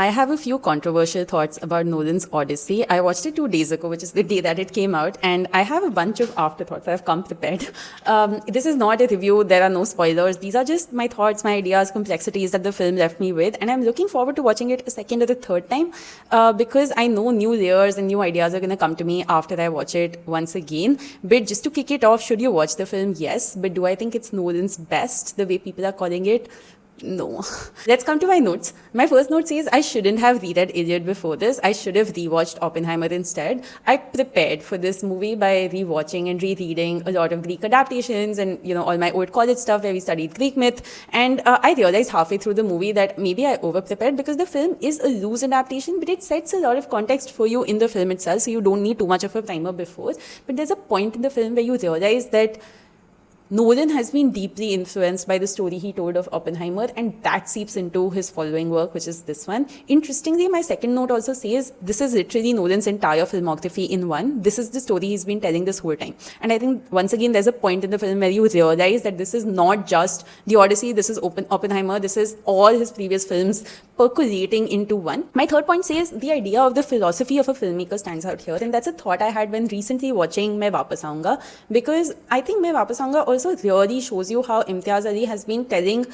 I have a few controversial thoughts about Nolan's Odyssey. I watched it 2 days ago, which is the day that it came out, and I have a bunch of afterthoughts. I've come prepared. This is not a review. There are no spoilers. These are just my thoughts, my ideas, complexities that the film left me with, and I'm looking forward to watching it a second or a third time because I know new layers and new ideas are going to come to me after I watch it once again. But just to kick it off, should you watch the film? Yes. But do I think it's Nolan's best, the way people are calling it? No. Let's come to my notes. My first note says I shouldn't have reread Iliad before this. I should have rewatched Oppenheimer instead. I prepared for this movie by rewatching and rereading a lot of Greek adaptations and, all my old college stuff where we studied Greek myth. And I realized halfway through the movie that maybe I over-prepared because the film is a loose adaptation, but it sets a lot of context for you in the film itself, so you don't need too much of a primer before. But there's a point in the film where you realize that Nolan has been deeply influenced by the story he told of Oppenheimer, and that seeps into his following work, which is this one. Interestingly, my second note also says this is literally Nolan's entire filmography in one. This is the story he's been telling this whole time. And I think, once again, there's a point in the film where you realize that this is not just the Odyssey, this is Oppenheimer, this is all his previous films percolating into one. My third point says the idea of the philosophy of a filmmaker stands out here, and that's a thought I had when recently watching Main Wapas Aunga, because I think Main Wapas Aunga also really shows you how Imtiaz Ali has been telling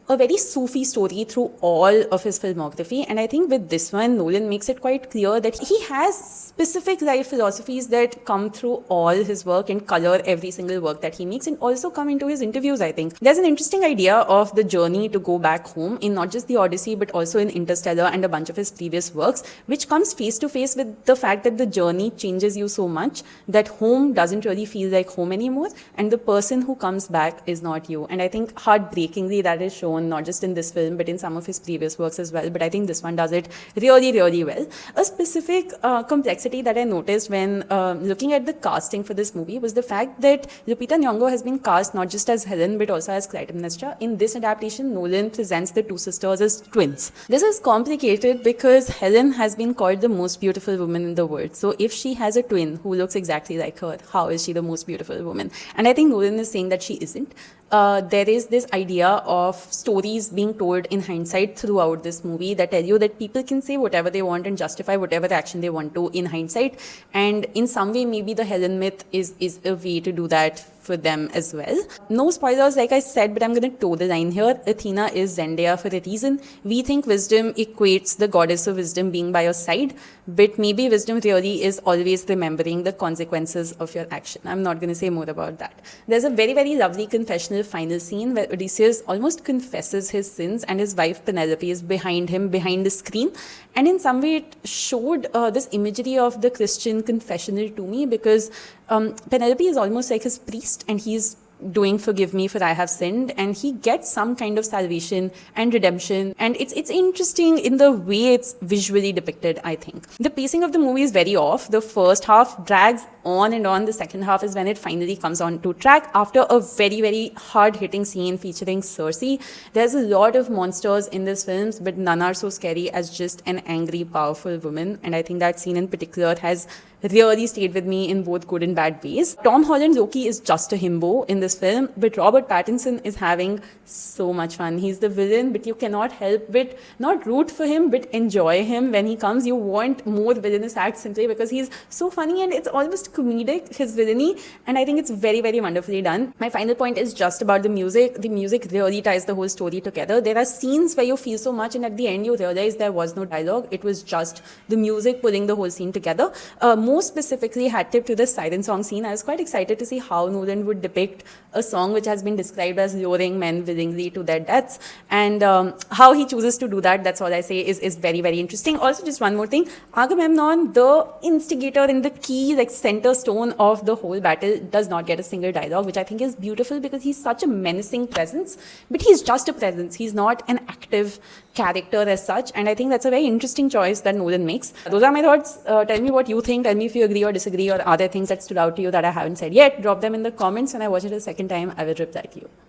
a very Sufi story through all of his filmography. And I think with this one, Nolan makes it quite clear that he has specific life philosophies that come through all his work and color every single work that he makes, and also come into his interviews, I think. There's an interesting idea of the journey to go back home in not just the Odyssey, but also in Interstellar and a bunch of his previous works, which comes face to face with the fact that the journey changes you so much that home doesn't really feel like home anymore, and the person who comes back is not you. And I think heartbreakingly that is shown not just in this film, but in some of his previous works as well. But I think this one does it really, really well. A specific complexity that I noticed when looking at the casting for this movie was the fact that Lupita Nyong'o has been cast not just as Helen, but also as Clytemnestra. In this adaptation, Nolan presents the two sisters as twins. This is complicated because Helen has been called the most beautiful woman in the world. So if she has a twin who looks exactly like her, how is she the most beautiful woman? And I think Nolan is saying that she isn't. There is this idea of stories being told in hindsight throughout this movie that tell you that people can say whatever they want and justify whatever action they want to in hindsight. And in some way, maybe the Helen myth is a way to do that for them as well. No spoilers, like I said, but I'm going to toe the line here. Athena is Zendaya for a reason. We think wisdom equates the goddess of wisdom being by your side, but maybe wisdom really is always remembering the consequences of your action. I'm not going to say more about that. There's a very, very lovely confessional final scene where Odysseus almost confesses his sins and his wife Penelope is behind him, behind the screen. And in some way, it showed this imagery of the Christian confessional to me, because Penelope is almost like his priest, and he's doing forgive me for I have sinned, and he gets some kind of salvation and redemption, and it's interesting in the way it's visually depicted. I think the pacing of the movie is very off. The first half drags on and on. The second half is when it finally comes on to track after a very, very hard-hitting scene featuring Cersei. There's a lot of monsters in this film, but none are so scary as just an angry, powerful woman, and I think that scene in particular has really stayed with me in both good and bad ways. Tom Holland's Loki is just a himbo in this film, but Robert Pattinson is having so much fun. He's the villain, but you cannot help but not root for him, but enjoy him when he comes. You want more villainous acts simply because he's so funny, and it's almost comedic, his villainy, and I think it's very, very wonderfully done. My final point is just about the music. The music really ties the whole story together. There are scenes where you feel so much, and at the end you realize there was no dialogue. It was just the music pulling the whole scene together. More specifically, hat tip to the siren song scene. I was quite excited to see how Nolan would depict a song which has been described as luring men willingly to their deaths, and how he chooses to do that, that's all I say, is very, very interesting. Also, just one more thing, Agamemnon, the instigator and the key, like center stone of the whole battle, does not get a single dialogue, which I think is beautiful because he's such a menacing presence, but he's just a presence. He's not an active character as such, and I think that's a very interesting choice that Nolan makes. Those are my thoughts. Tell me what you think. Tell me if you agree or disagree, or are there things that stood out to you that I haven't said yet. Drop them in the comments. When I watch it a second time, I will reply to you.